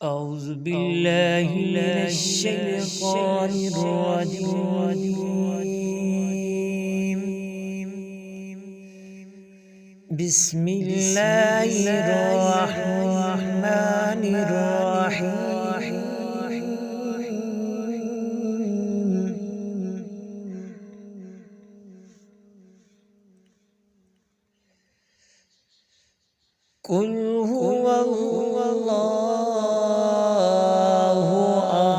أعوذ بالله من الشيطان الرجيم. بسم الله الرحمن الرحيم. قل هو الله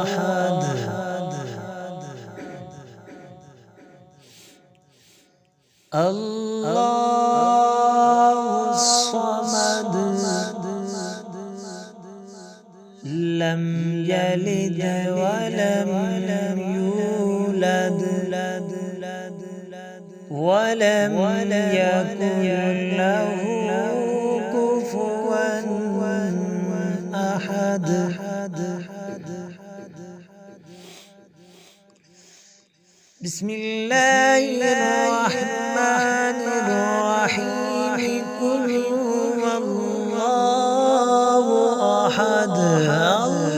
أحد الله الصمد لم يلد ولم يولد ولم يكن له كفوا أحد. بسم الله الرحمن الرحيم. قل هو الله أحد الله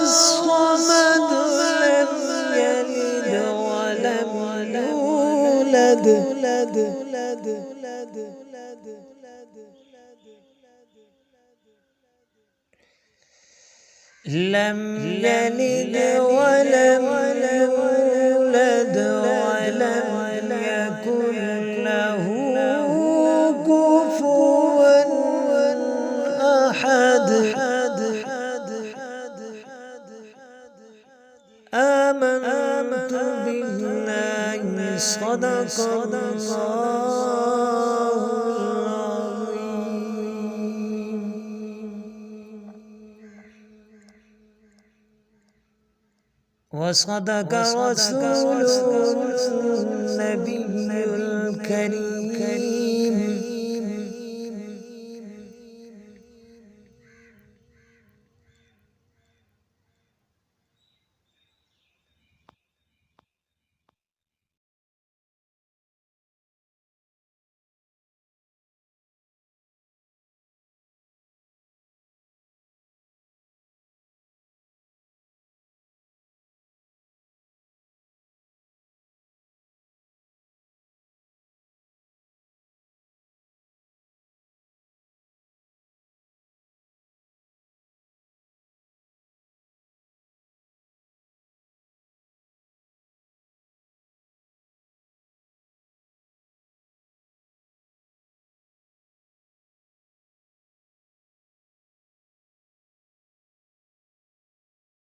الصمد لم يلد ولم يولد لم يلد ولم يولد ولم يكن له كفوا أحد. آمنت بالله صدق الله العظيم. وصدق رسوله النبي الكريم.